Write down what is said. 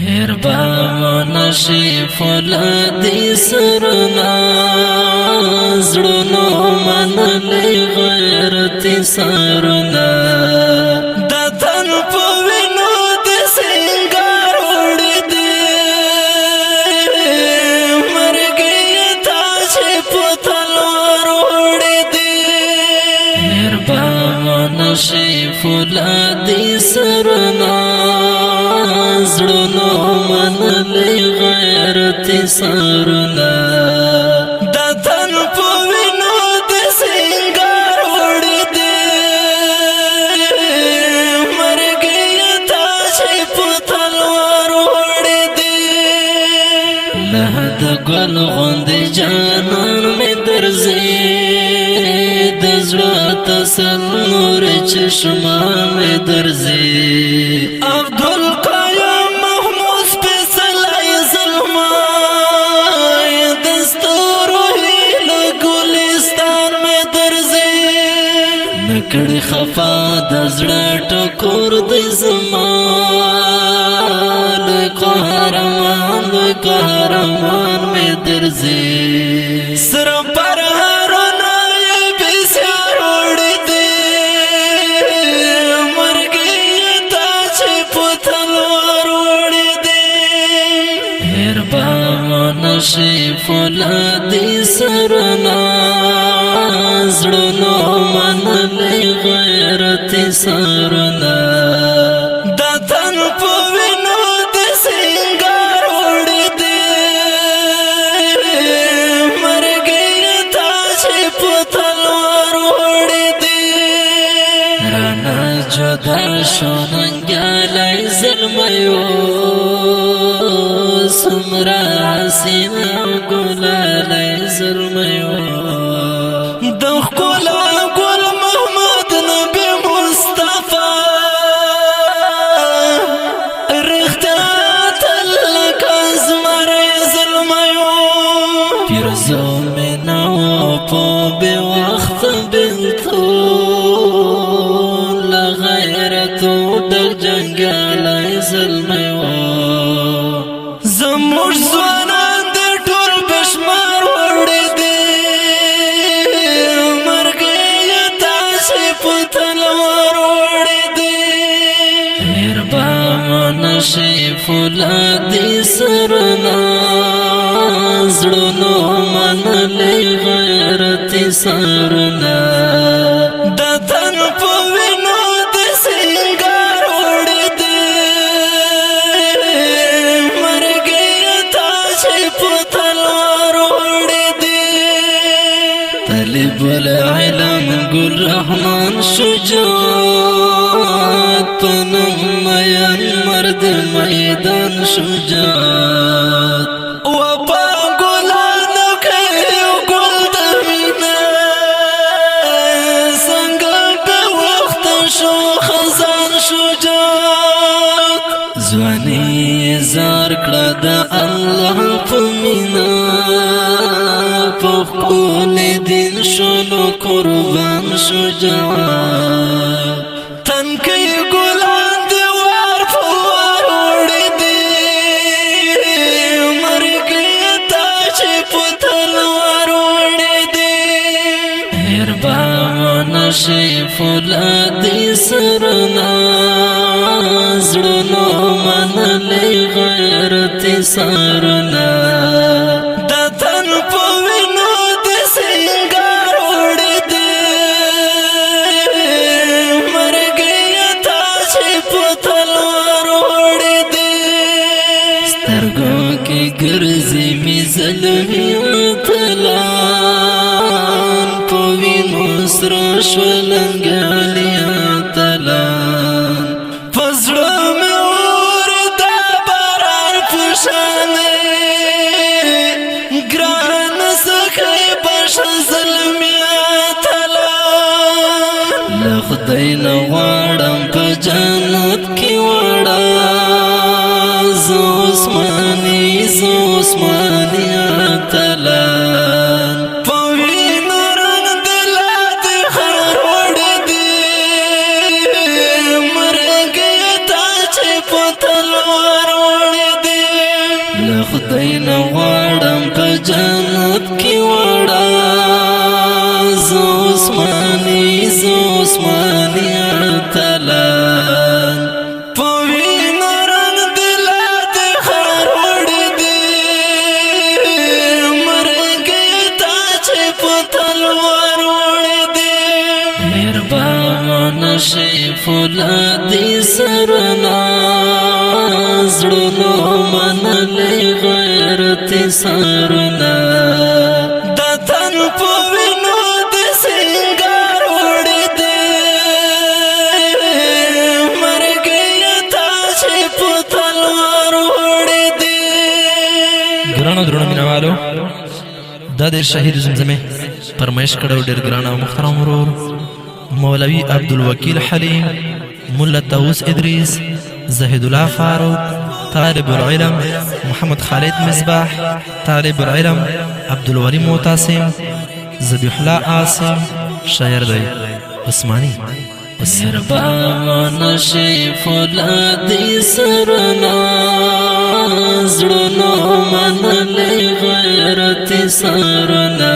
هربا نشي فولادي سرنا زړونو منلې غیرتي سرنا د تن په وینو د سنگار وړي دي مرګ یې تاج په تلوار وړي دي هربا نشي فولادي سرنا زړونو منلې غیرتي سرنا د تن په وینو د سنگار وړي دي مرګ یې تاج په تلوار وړي دي له د ګل غوندې جانان مې درځي د زړه تسل نور چشمه مې درځي کړي خفا د زړه ټکور د زمان قهرمان مې درځي سر پر هارونه یې بسیار وړي دي مرګ یې تاج په تلوار وړي دي هربا نشي فولادي سرنا زړونو منلې غیرتي سرنا د تن په وینو د سنگار وړي دي مرګ یې تاج په تلوار وړي دي رانا جدا شو ننګیالی زلمیو سمرا حسینه ګلالی زلمیو بے وقت بلتون لغیرتو ڈک جنگالی ظلمیو زموش زوانان دے ٹول بشمار وڑی دے مرگی تاشی پتلوار وڑی دے ہربا نشی فولادی سرنا زړونو منلې غیرتي سرنا د تن په وینو د سنگار وړي دي مرګ یې تاج په تلوار وړي دي طالب العلم ګل رحمان شجاعت پنم مین مرد میدان شجاعت ځواني زار کړه د الله په مینا په خپل دین شولو قربان شجاعت تنکي ګلان دی وار په وار وړي دي مرګ یې تاج په تلوار وړي دي هربا نشي فولادي سرنا زړونو منلې غیرتي سرنا د تن په وینو د سنگار وړي دي مرګ یې تاج په تلوار وړي دي سترګو کې ګرځي مې زلمي تلان په وینو سره شولنګالي تلان گران سخی بش ظلمیت لخدای نغوارم پا جنت کی وڑا زو عثمانی اتلان پوین رنگ دلات خار وڑ دی مرگی تا چه پتلوار وڑ خدای نه غواړم په جنت کې وړه زه عثماني اتلان په وینو رنګ دې لا د ښار وړې دي مرګې تا چې په تلوار وړې دي مهربانه شي فولادي سرنا زړونو منلې غیرت سرنا د تن په وینو د سنگار وړې دي مرګې تا چې په تلوار وړې دي ګرانو درنو مینوالو دا د شهید زمزمه فرمایش کړو ډېر ګران او محترم ورور مولوی عبدالوکیل حلیم ملا طاووس ادریس زاهد الله فاروق طالب العلم محمد خالد مصباح طالب العلم عبدالولی معتصم ذبیح الله عاصم شاعر دی عثماني مهربانه شي فولادي سرنا زړونو منلې غیرت سرنا